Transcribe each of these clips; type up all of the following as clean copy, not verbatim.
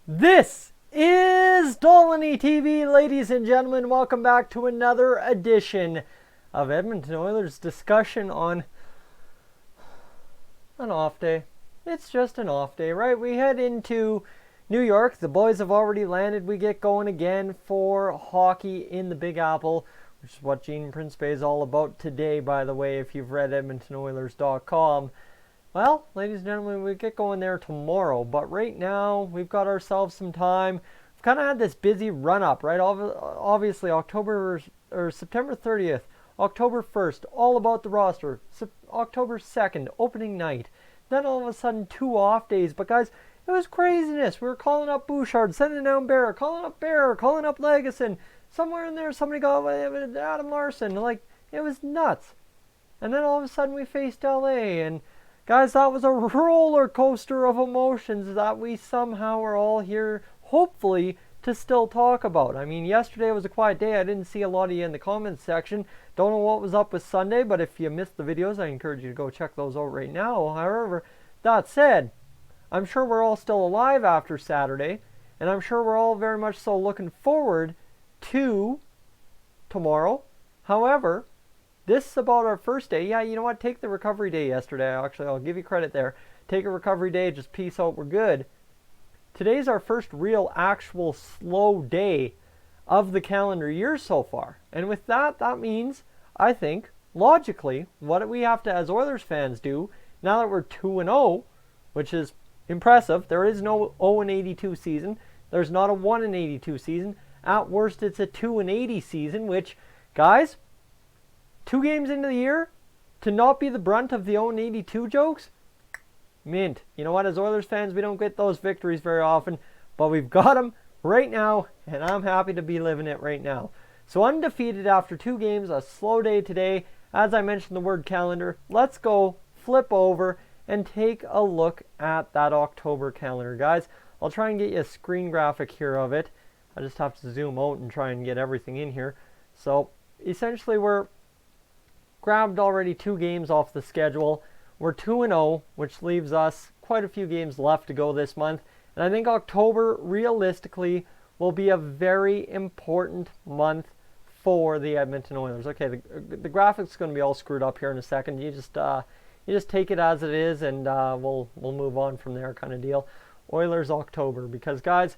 This is Dolany TV, ladies and gentlemen. Welcome back to another edition of Edmonton Oilers discussion on an off day. It's just an off day, right? We head into New York. The boys have already landed. We get going again for hockey in the Big Apple, which is what Gene Principe is all about today, by the way, if you've read EdmontonOilers.com. Well, ladies and gentlemen, we get going there tomorrow, but right now we've got ourselves some time. We've kind of had this busy run-up, right? Obviously, September 30th, October 1st, all about the roster. October 2nd, opening night. Then all of a sudden, 2 off days. But guys, it was craziness. We were calling up Bouchard, sending down Bear, calling up Legason. Somewhere in there, somebody got Adam Larson. Like, it was nuts. And then all of a sudden, we faced LA, and guys, that was a roller coaster of emotions that we somehow are all here, hopefully, to still talk about. I mean, yesterday was a quiet day. I didn't see a lot of you in the comments section. Don't know what was up with Sunday, but if you missed the videos, I encourage you to go check those out right now. However, that said, I'm sure we're all still alive after Saturday, and I'm sure we're all very much so looking forward to tomorrow. However, this is about our first day. Yeah, you know what? Take the recovery day yesterday. Actually, I'll give you credit there. Take a recovery day. Just peace out. We're good. Today's our first real, actual, slow day of the calendar year so far. And with that, that means, I think, logically, what we have to, as Oilers fans, do, now that we're 2-0, which is impressive. There is no 0-82 season. There's not a 1-82 season. At worst, it's a 2-80 season, which, guys, 2 games into the year, to not be the brunt of the 0-82 jokes, mint. You know what, as Oilers fans, we don't get those victories very often, but we've got them right now, and I'm happy to be living it right now. So undefeated after 2 games, a slow day today. As I mentioned the word calendar, let's go flip over and take a look at that October calendar. Guys, I'll try and get you a screen graphic here of it. I just have to zoom out and try and get everything in here. So essentially we're grabbed already 2 games off the schedule. We're 2-0, which leaves us quite a few games left to go this month. And I think October, realistically, will be a very important month for the Edmonton Oilers. Okay, the graphics going to be all screwed up here in a second. You just take it as it is, and we'll move on from there, kind of deal. Oilers October, because guys,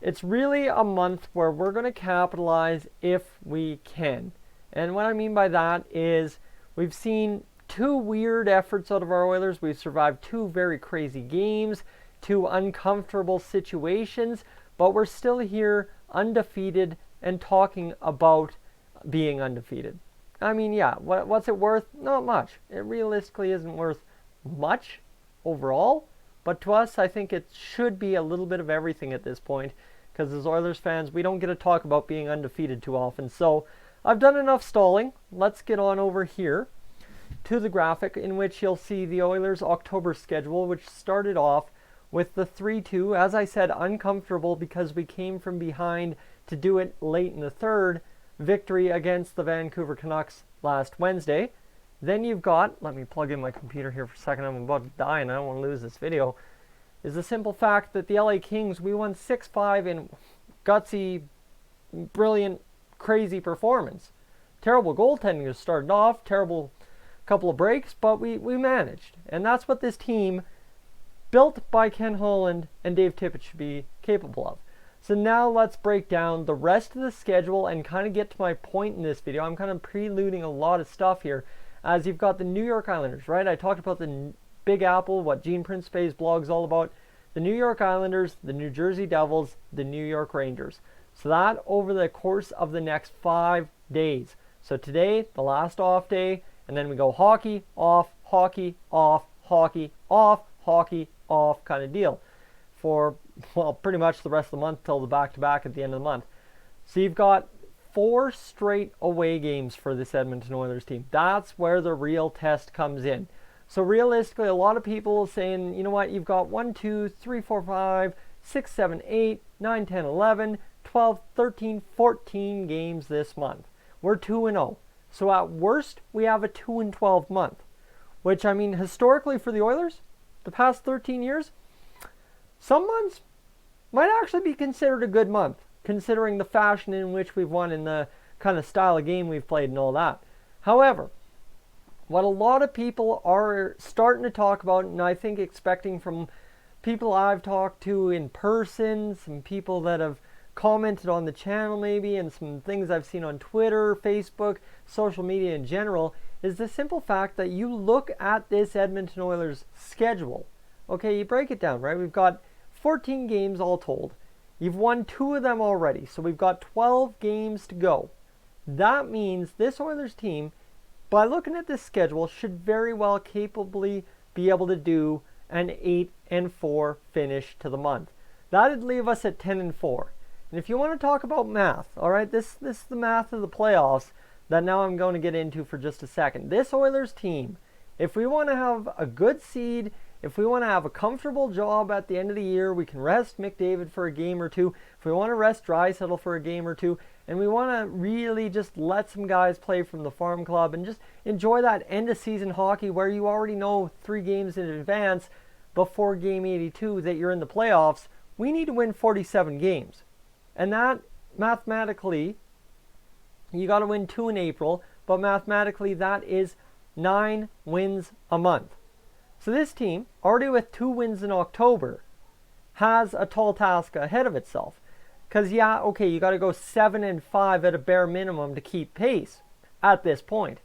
it's really a month where we're going to capitalize if we can. And what I mean by that is we've seen 2 weird efforts out of our Oilers. We've survived 2 very crazy games, 2 uncomfortable situations, but we're still here undefeated and talking about being undefeated. I mean, yeah, what's it worth? Not much. It realistically isn't worth much overall, but to us, I think it should be a little bit of everything at this point, because as Oilers fans, we don't get to talk about being undefeated too often. So I've done enough stalling. Let's get on over here to the graphic in which you'll see the Oilers October schedule, which started off with the 3-2. As I said, uncomfortable because we came from behind to do it late in the third. Victory against the Vancouver Canucks last Wednesday. Then you've got, let me plug in my computer here for a second, I'm about to die and I don't want to lose this video, is the simple fact that the LA Kings, we won 6-5 in gutsy, brilliant, crazy performance. Terrible goaltending to start off, terrible couple of breaks, but we managed. And that's what this team, built by Ken Holland and Dave Tippett, should be capable of. So now let's break down the rest of the schedule and kind of get to my point in this video. I'm kind of preluding a lot of stuff here, as you've got the New York Islanders, right? I talked about the Big Apple, what Gene Principe's blog is all about. The New York Islanders, the New Jersey Devils, the New York Rangers. So that over the course of the next 5 days. So today, the last off day, and then we go hockey, off, hockey, off, hockey, off, hockey, off kind of deal for, well, pretty much the rest of the month till the back-to-back at the end of the month. So you've got 4 straight away games for this Edmonton Oilers team. That's where the real test comes in. So realistically, a lot of people saying, you know what, you've got 1, 2, 3, 4, 5, 6, 7, 8, 9, 10, 11, 12, 13, 14 games this month. We're 2-0. So at worst, we have a 2-12 month, which, I mean, historically for the Oilers, the past 13 years, some months might actually be considered a good month, considering the fashion in which we've won and the kind of style of game we've played and all that. However, what a lot of people are starting to talk about, and I think expecting from people I've talked to in person, some people that have commented on the channel maybe, and some things I've seen on Twitter, Facebook, social media in general, is the simple fact that you look at this Edmonton Oilers schedule. Okay, you break it down, right? We've got 14 games all told. You've won 2 of them already, so we've got 12 games to go. That means this Oilers team, by looking at this schedule, should very well capably be able to do an 8-4 finish to the month. That'd leave us at 10-4. And if you want to talk about math, all right, this is the math of the playoffs that now I'm going to get into for just a second. This Oilers team, if we want to have a good seed, if we want to have a comfortable job at the end of the year, we can rest McDavid for a game or two. If we want to rest Draisaitl for a game or two, and we want to really just let some guys play from the farm club and just enjoy that end of season hockey where you already know 3 games in advance before game 82 that you're in the playoffs, we need to win 47 games. And that mathematically, you got to win 2 in April, but mathematically that is 9 wins a month. So this team, already with 2 wins in October, has a tall task ahead of itself. Because yeah, okay, you got to go 7-5 at a bare minimum to keep pace at this point.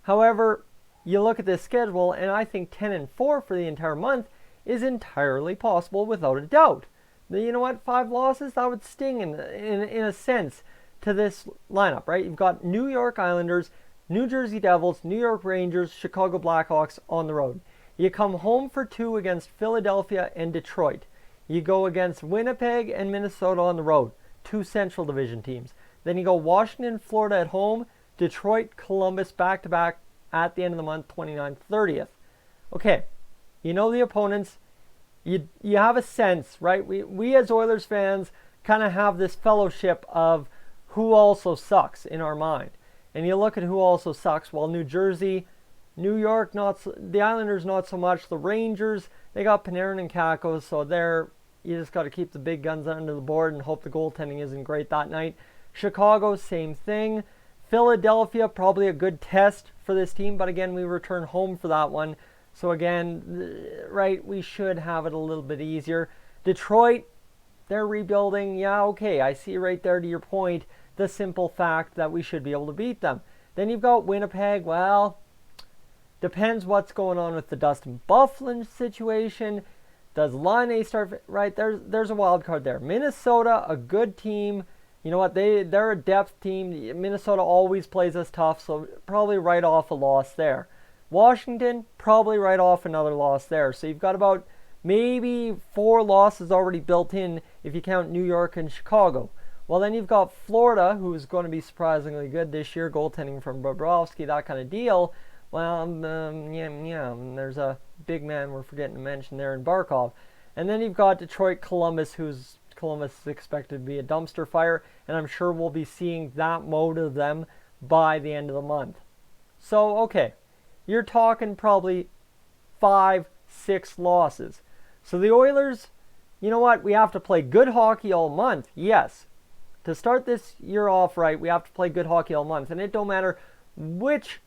However, you look at this schedule, and I think 10-4 for the entire month is entirely possible without a doubt. You know what? 5 losses, that would sting in a sense to this lineup, right? You've got New York Islanders, New Jersey Devils, New York Rangers, Chicago Blackhawks on the road. You come home for 2 against Philadelphia and Detroit. You go against Winnipeg and Minnesota on the road, 2 Central Division teams. Then you go Washington, Florida at home, Detroit, Columbus back-to-back at the end of the month, 29th, 30th. Okay, you know the opponents. You have a sense, right? We as Oilers fans kind of have this fellowship of who also sucks in our mind. And you look at who also sucks. Well, New Jersey, New York, the Islanders not so much. The Rangers, they got Panarin and Kakko, so you just got to keep the big guns under the board and hope the goaltending isn't great that night. Chicago, same thing. Philadelphia, probably a good test for this team, but again, we return home for that one. So again, right, we should have it a little bit easier. Detroit, they're rebuilding. Yeah, okay, I see right there to your point, the simple fact that we should be able to beat them. Then you've got Winnipeg. Well, depends what's going on with the Dustin Byfuglien situation. Does Laine start, right? There's a wild card there. Minnesota, a good team. You know what? They're a depth team. Minnesota always plays us tough, so probably write off a loss there. Washington, probably write off another loss there. So you've got about maybe 4 losses already built in if you count New York and Chicago. Well, then you've got Florida, who's going to be surprisingly good this year, goaltending from Bobrovsky, that kind of deal. Well, there's a big man we're forgetting to mention there in Barkov. And then you've got Detroit, Columbus is expected to be a dumpster fire, and I'm sure we'll be seeing that mode of them by the end of the month. So, okay, you're talking probably 5-6 losses. So the Oilers, you know what? We have to play good hockey all month. Yes. To start this year off right, we have to play good hockey all month. And it don't matter which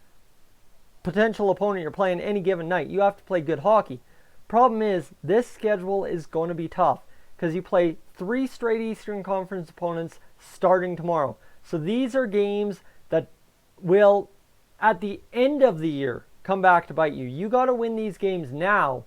potential opponent you're playing any given night. You have to play good hockey. Problem is, this schedule is going to be tough because you play 3 straight Eastern Conference opponents starting tomorrow. So these are games that will, at the end of the year, come back to bite you. You got to win these games now,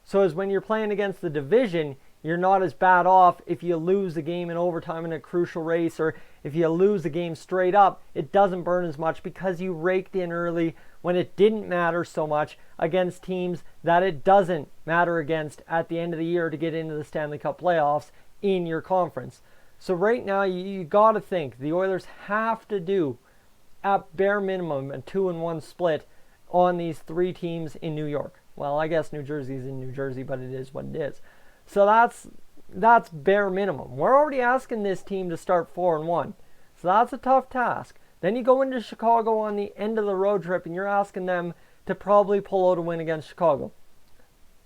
so as when you're playing against the division, you're not as bad off if you lose a game in overtime in a crucial race, or if you lose a game straight up, it doesn't burn as much because you raked in early when it didn't matter so much against teams that it doesn't matter against at the end of the year to get into the Stanley Cup playoffs in your conference. So right now, you got to think the Oilers have to do, at bare minimum, a 2-1 split on these 3 teams in New York. Well, I guess New Jersey's in New Jersey, but it is what it is. So that's bare minimum. We're already asking this team to start 4-1. So that's a tough task. Then you go into Chicago on the end of the road trip, and you're asking them to probably pull out a win against Chicago.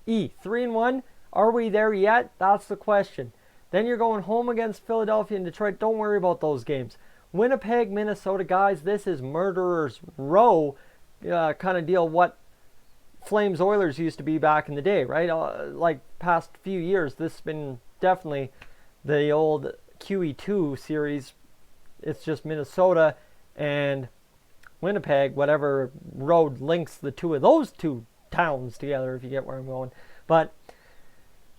3-1, are we there yet? That's the question. Then you're going home against Philadelphia and Detroit. Don't worry about those games. Winnipeg, Minnesota, guys, this is murderer's row kind of deal. What Flames Oilers used to be back in the day, right? Like past few years, this has been definitely the old QE2 series. It's just Minnesota and Winnipeg, whatever road links the two of those two towns together, if you get where I'm going. But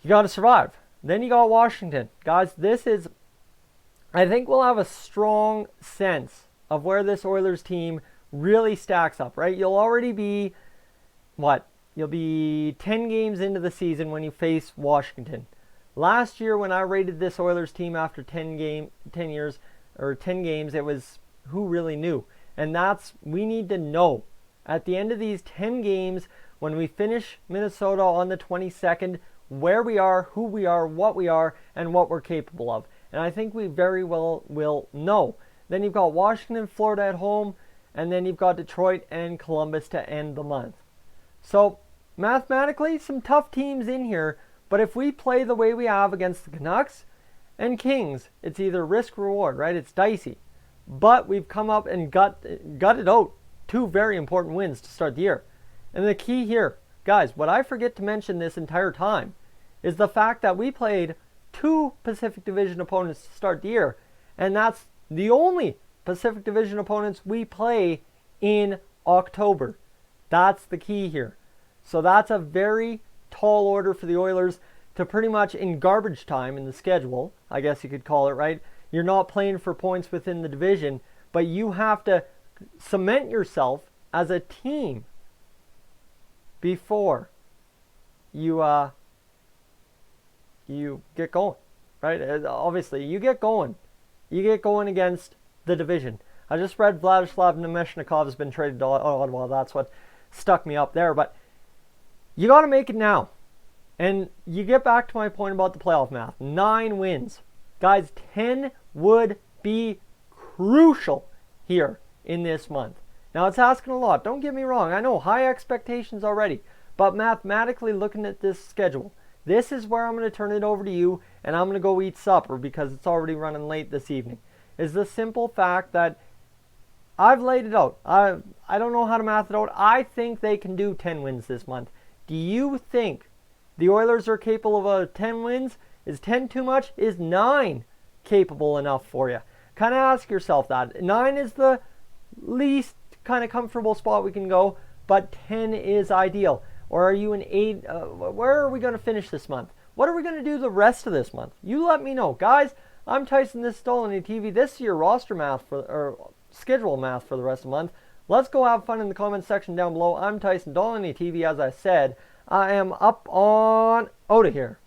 you got to survive. Then you got Washington. Guys, this is, I think we'll have a strong sense of where this Oilers team really stacks up, right? You'll already be, You'll be 10 games into the season when you face Washington. Last year when I rated this Oilers team after 10 games, it was who really knew. And we need to know at the end of these 10 games, when we finish Minnesota on the 22nd, where we are, who we are, and what we're capable of. And I think we very well will know. Then you've got Washington, Florida at home, and then you've got Detroit and Columbus to end the month. So mathematically, some tough teams in here, but if we play the way we have against the Canucks and Kings, it's either risk-reward, right? It's dicey. But we've come up and gutted out 2 very important wins to start the year. And the key here, guys, what I forget to mention this entire time is the fact that we played 2 Pacific Division opponents to start the year, and that's the only Pacific Division opponents we play in October. That's the key here. So that's a very tall order for the Oilers to pretty much in garbage time in the schedule, I guess you could call it, right? You're not playing for points within the division, but you have to cement yourself as a team before you get going, right? Obviously, you get going against the division. I just read Vladislav Nemeshnikov has been traded to Ottawa. That's what stuck me up there. But you got to make it now. And you get back to my point about the playoff math. 9 wins. Guys, 10 would be crucial here in this month. Now, it's asking a lot. Don't get me wrong. I know, high expectations already. But mathematically, looking at this schedule, this is where I'm going to turn it over to you, and I'm going to go eat supper because it's already running late this evening. Is the simple fact that I've laid it out. I don't know how to math it out. I think they can do 10 wins this month. Do you think the Oilers are capable of 10 wins? Is 10 too much? Is 9 capable enough for you? Kind of ask yourself that. 9 is the least kind of comfortable spot we can go, but 10 is ideal. Or are you an 8? Where are we going to finish this month? What are we going to do the rest of this month? You let me know. Guys, I'm Tyson, this is Dolany TV. This is your roster math or schedule math for the rest of the month. Let's go have fun in the comments section down below. I'm Tyson, Dolany TV. As I said, I am up on out of here.